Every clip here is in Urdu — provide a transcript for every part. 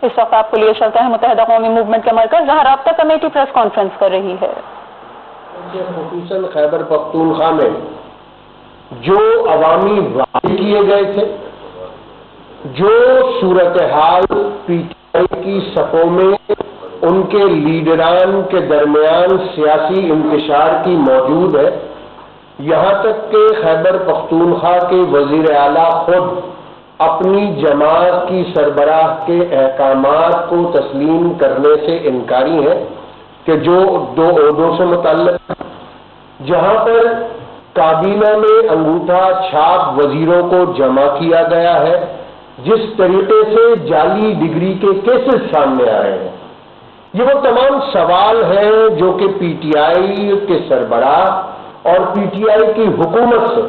اس وقت آپ کو لیے چلتے ہیں متحدہ قومی موومنٹ کے مرکز جہاں رابطہ کمیٹی پریس کانفرنس کر رہی ہے۔ خصوصاً خیبر پختونخوا میں جو عوامی واقعے کیے گئے تھے، جو صورتحال پی ٹی آئی کی صفوں میں ان کے لیڈران کے درمیان سیاسی انتشار کی موجود ہے، یہاں تک کہ خیبر پختونخوا کے وزیر اعلیٰ خود اپنی جماعت کی سربراہ کے احکامات کو تسلیم کرنے سے انکاری ہیں کہ جو دو عہدوں سے متعلق، جہاں پر کابینہ میں انگوٹھا چھاپ وزیروں کو جمع کیا گیا ہے، جس طریقے سے جعلی ڈگری کے کیسز سامنے آ رہے ہیں، یہ وہ تمام سوال ہیں جو کہ پی ٹی آئی کے سربراہ اور پی ٹی آئی کی حکومت سے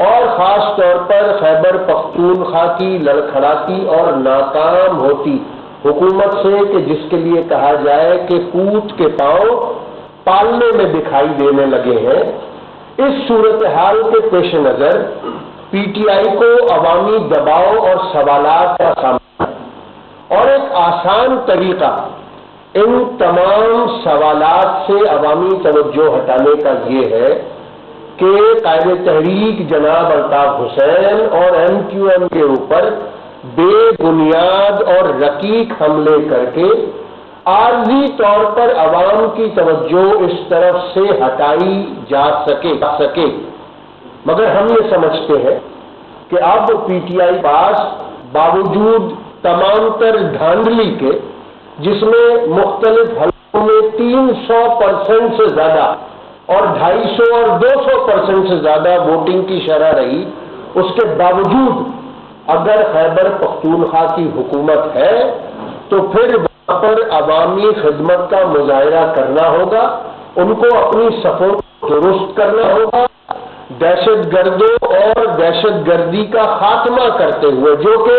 اور خاص طور پر خیبر پختونخوا کی لڑکھڑاتی اور ناکام ہوتی حکومت سے، کہ جس کے لیے کہا جائے کہ کوت کے پاؤں پالنے میں دکھائی دینے لگے ہیں، اس صورتحال کے پیش نظر پی ٹی آئی کو عوامی دباؤ اور سوالات کا سامنا ہے، اور ایک آسان طریقہ ان تمام سوالات سے عوامی توجہ ہٹانے کا یہ ہے کہ قائد تحریک جناب الطاف حسین اور ایم کیو ایم کے اوپر بے بنیاد اور رقیق حملے کر کے عارضی طور پر عوام کی توجہ اس طرف سے ہٹائی جا سکے، مگر ہم یہ سمجھتے ہیں کہ اب پی ٹی آئی پاس باوجود تمام تر دھاندلی کے، جس میں مختلف حلقوں میں 300% سے زیادہ اور 250 اور 200% سے زیادہ ووٹنگ کی شرح رہی، اس کے باوجود اگر خیبر پختونخوا کی حکومت ہے تو پھر وہاں پر عوامی خدمت کا مظاہرہ کرنا ہوگا، ان کو اپنی صفوں کو درست کرنا ہوگا، دہشت گردوں اور دہشت گردی کا خاتمہ کرتے ہوئے، جو کہ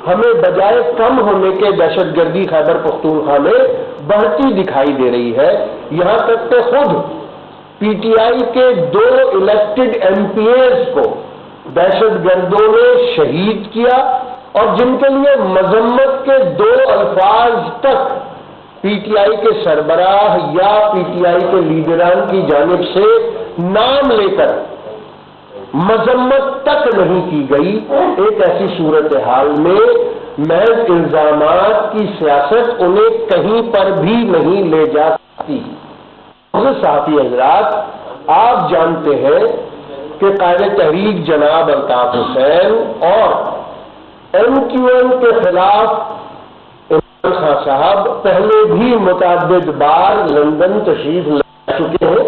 ہمیں بجائے کم ہونے کے دہشت گردی خیبر پختونخوا میں بڑھتی دکھائی دے رہی ہے، یہاں تک کہ خود پی ٹی آئی کے 2 الیکٹڈ ایم پی ایز کو دہشت گردوں نے شہید کیا، اور جن کے لیے مذمت کے 2 الفاظ تک پی ٹی آئی کے سربراہ یا پی ٹی آئی کے لیڈران کی جانب سے نام لے کر مذمت تک نہیں کی گئی، ایک ایسی صورتحال میں محض الزامات کی سیاست انہیں کہیں پر بھی نہیں لے جا سکتی۔ صحافی حضرات، آپ جانتے ہیں کہ قائد تحریک جناب الطاف حسین اور ایم کیو ایم کے خلاف عمران خان صاحب پہلے بھی متعدد بار لندن تشریف لا چکے ہیں،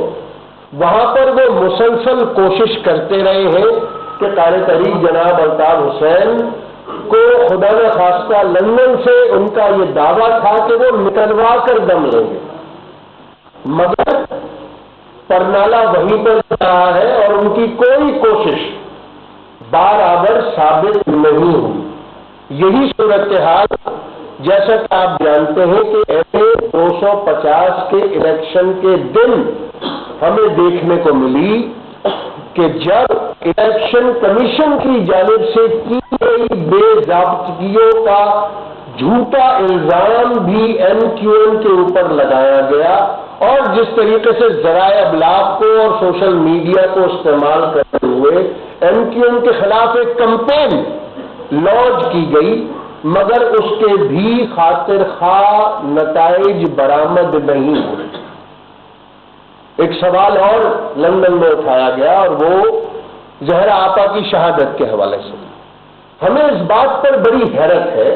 وہاں پر وہ مسلسل کوشش کرتے رہے ہیں کہ قائد تحریک جناب الطاف حسین کو خدا نخواستہ لندن سے ان کا یہ دعویٰ تھا کہ وہ نکلوا کر دم لیں گے، مگر پرنالہ وہیں پر رہا ہے اور ان کی کوئی کوشش برابر ثابت نہیں ہوئی۔ یہی صورتحال جیسا کہ آپ جانتے ہیں کہ ایسے 250 کے الیکشن کے دن ہمیں دیکھنے کو ملی کہ جب الیکشن کمیشن کی جانب سے کی گئی بے ضابطگیوں کا جھوٹا الزام بھی ایم کیو ایم کے اوپر لگایا گیا، اور جس طریقے سے ذرائع ابلاغ کو اور سوشل میڈیا کو استعمال کرتے ہوئے ایم کیو ایم کے خلاف ایک کمپین لانچ کی گئی، مگر اس کے بھی خاطر خواہ نتائج برآمد نہیں ہوئے۔ ایک سوال اور لندن میں اٹھایا گیا، اور وہ زہرا آپا کی شہادت کے حوالے سے۔ ہمیں اس بات پر بڑی حیرت ہے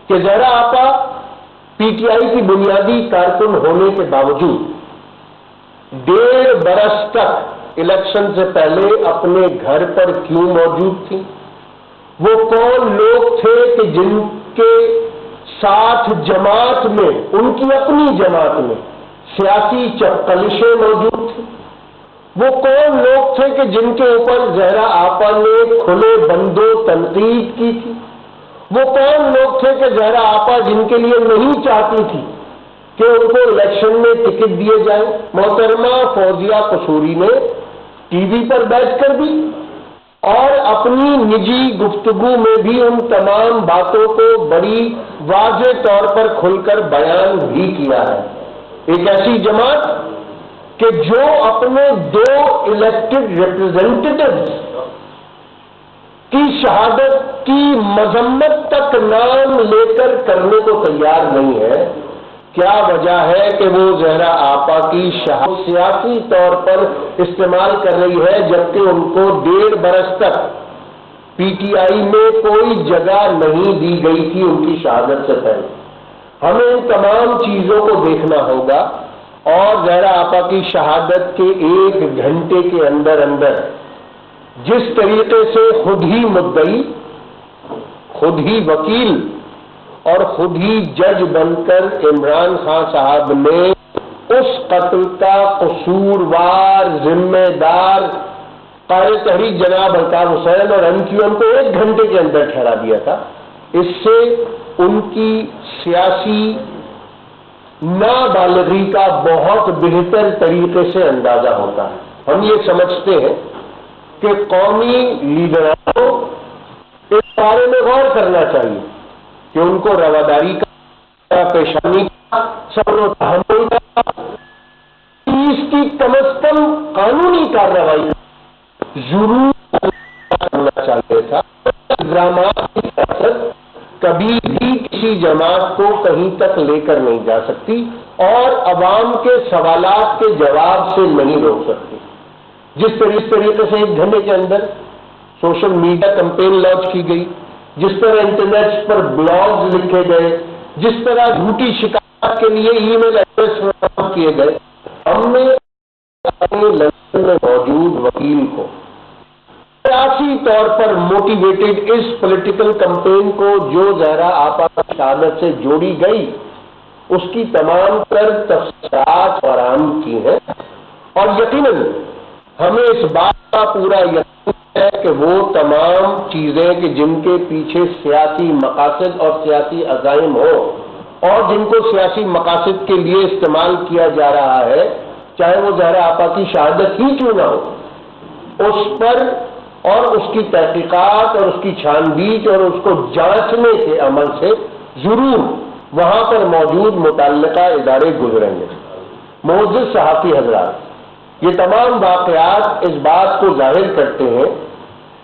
کہ زہرا آپا پی ٹی آئی کی بنیادی کارکن ہونے کے باوجود 1.5 برس تک الیکشن سے پہلے اپنے گھر پر کیوں موجود تھی؟ وہ کون لوگ تھے کہ جن کے ساتھ جماعت میں، ان کی اپنی جماعت میں سیاسی چپقلشیں موجود تھیں؟ وہ کون لوگ تھے کہ جن کے اوپر زہرا آپا نے کھلے بندوں تنقید کی تھی؟ وہ کون لوگ تھے کہ زہرا آپا جن کے لیے نہیں چاہتی تھی کہ ان کو الیکشن میں ٹکٹ دیے جائیں؟ محترمہ فوزیہ قصوری نے ٹی وی پر بیٹھ کر بھی اور اپنی نجی گفتگو میں بھی ان تمام باتوں کو بڑی واضح طور پر کھل کر بیان بھی کیا ہے۔ ایک ایسی جماعت کہ جو اپنے 2 الیکٹڈ ریپرزینٹیٹوز کی شہادت کی مذمت تک نام لے کر کرنے کو تیار نہیں ہے، کیا وجہ ہے کہ وہ زہرا آپا کی شہادت سیاسی طور پر استعمال کر رہی ہے، جبکہ ان کو 1.5 برس تک پی ٹی آئی میں کوئی جگہ نہیں دی گئی تھی ان کی شہادت سے پہلے۔ ہمیں ان تمام چیزوں کو دیکھنا ہوگا اور زہرا آپا کی شہادت کے 1 گھنٹے کے اندر جس طریقے سے خود ہی مدعی، خود ہی وکیل اور خود ہی جج بن کر عمران خان صاحب نے اس قتل کا قصوروار ذمہ دار قائد تحریک جناب الطاف حسین اور ایم کیو ایم کو 1 گھنٹے کے اندر ٹھہرا دیا تھا، اس سے ان کی سیاسی نابالغی کا بہت بہتر طریقے سے اندازہ ہوتا ہے۔ ہم یہ سمجھتے ہیں کہ قومی لیڈروں کو اس بارے میں غور کرنا چاہیے کہ ان کو رواداری کا، پیشانی کا، صبر و تحمل کا، اس کی کم از کم قانونی کارروائی ضرور کرنا چاہیے تھا۔ الزامات کی سیاست کبھی بھی کسی جماعت کو کہیں تک لے کر نہیں جا سکتی اور عوام کے سوالات کے جواب سے نہیں روک سکتی۔ جس طریقے سے 1 گھنٹے کے اندر سوشل میڈیا کمپین لانچ کی گئی، جس طرح انٹرنیٹ پر بلاگز لکھے گئے، جس طرح جھوٹی شکایات کے لیے ای میل ایڈریس فراہم کیے گئے، ہم نے اپنے لندن میں موجود وکیل کو سیاسی طور پر موٹیویٹڈ اس پولیٹیکل کمپین کو جو زہرا آپا کی شہادت سے جوڑی گئی اس کی تمام تر تفصیلات فراہم کی ہیں، اور یقیناً ہمیں اس بات کا پورا یقین ہے کہ وہ تمام چیزیں کہ جن کے پیچھے سیاسی مقاصد اور سیاسی عزائم ہو اور جن کو سیاسی مقاصد کے لیے استعمال کیا جا رہا ہے، چاہے وہ زہرا آپا کی شہادت ہی کیوں نہ ہو، اس پر اور اس کی تحقیقات اور اس کی چھان بیچ اور اس کو جانچنے کے عمل سے ضرور وہاں پر موجود متعلقہ ادارے گزریں گے۔ معزز صحافی حضرات، یہ تمام واقعات اس بات کو ظاہر کرتے ہیں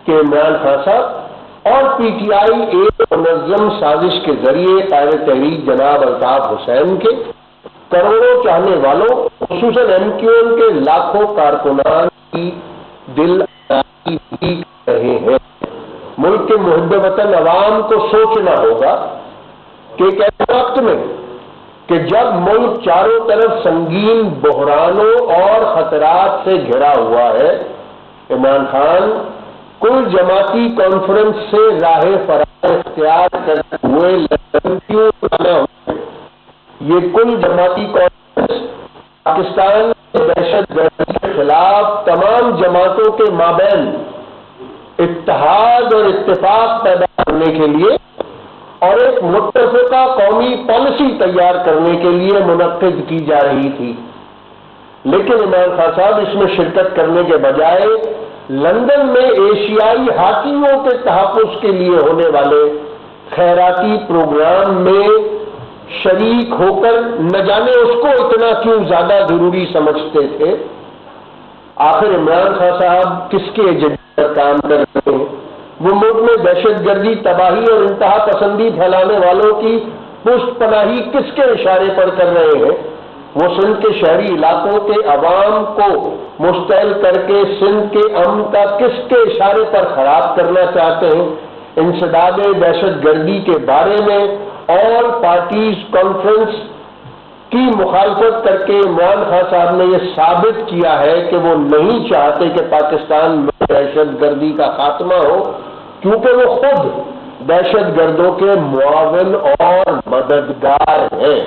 کہ عمران خان صاحب اور پی ٹی آئی ایک منظم سازش کے ذریعے قائد تحریک جناب الطاف حسین کے کروڑوں چاہنے والوں، خصوصاً ایم کیو ایم کے لاکھوں کارکنان کی دل آزاری بھی کر رہے ہیں۔ ملک کے محب وطن عوام کو سوچنا ہوگا کہ ایک ایسے وقت میں کہ جب ملک چاروں طرف سنگین بحرانوں اور خطرات سے گھرا ہوا ہے، عمران خان کل جماعتی کانفرنس سے راہ فرار اختیار کرتے ہوئے لندن کیوں آنا ہوئے؟ یہ کل جماعتی کانفرنس پاکستان میں دہشت گردی کے خلاف تمام جماعتوں کے مابین اتحاد اور اتفاق پیدا کرنے کے لیے اور ایک متفقہ قومی پالیسی تیار کرنے کے لیے منعقد کی جا رہی تھی، لیکن عمران خان صاحب اس میں شرکت کرنے کے بجائے لندن میں ایشیائی حاکموں کے تحفظ کے لیے ہونے والے خیراتی پروگرام میں شریک ہو کر نہ جانے اس کو اتنا کیوں زیادہ ضروری سمجھتے تھے۔ آخر عمران خان صاحب کس کے ایجنڈے پر کام کر رہے ہیں؟ وہ ملک میں دہشت گردی، تباہی اور انتہا پسندی پھیلانے والوں کی پشت پناہی کس کے اشارے پر کر رہے ہیں؟ وہ سندھ کے شہری علاقوں کے عوام کو مشتعل کر کے سندھ کے امن کا کس کے اشارے پر خراب کرنا چاہتے ہیں؟ انسداد دہشت گردی کے بارے میں آل پارٹیز کانفرنس کی مخالفت کر کے عمران خان صاحب نے یہ ثابت کیا ہے کہ وہ نہیں چاہتے کہ پاکستان میں دہشت گردی کا خاتمہ ہو، کیونکہ وہ خود دہشت گردوں کے معاون اور مددگار ہیں۔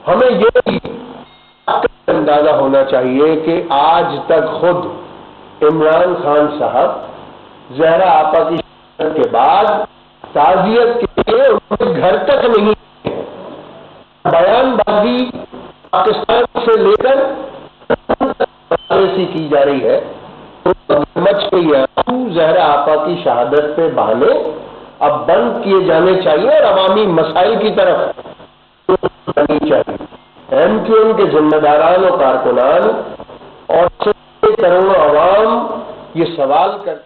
ہمیں یہ اندازہ ہونا چاہیے کہ آج تک خود عمران خان صاحب زہرا آپا کی شہادت کے بعد تعزیت کے لیے ان کے گھر تک نہیں، بیان بازی پاکستان سے لے کر کی جا رہی ہے، مچ کے آنسو زہرا آپا کی شہادت پہ بہانے اب بند کیے جانے چاہیے اور عوامی مسائل کی طرف کرنی چاہیے۔ MQM کے ذمہ داران و کارکنان اور کروڑوں عوام یہ سوال کرتے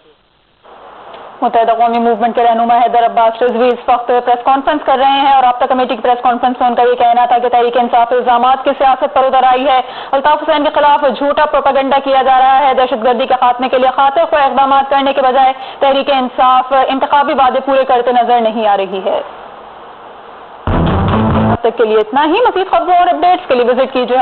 متحدہ قومی موومنٹ کے رہنما حیدر عباس رضوی اس وقت پریس کانفرنس کر رہے ہیں اور رابطہ کمیٹی کی پریس کانفرنس میں ان کا یہ کہنا تھا کہ تحریک انصاف الزامات کی سیاست پر اتر آئی ہے۔ الطاف حسین کے خلاف جھوٹا پروپیگنڈا کیا جا رہا ہے۔ دہشت گردی کے خاتمے کے لیے خاطر خواہ اقدامات کرنے کے بجائے تحریک انصاف انتخابی وعدے پورے کرتے نظر نہیں آ رہی ہے۔ اب تک کے لیے اتنا ہی، مزید خبروں اور اپڈیٹس کے لیے وزٹ کیجیے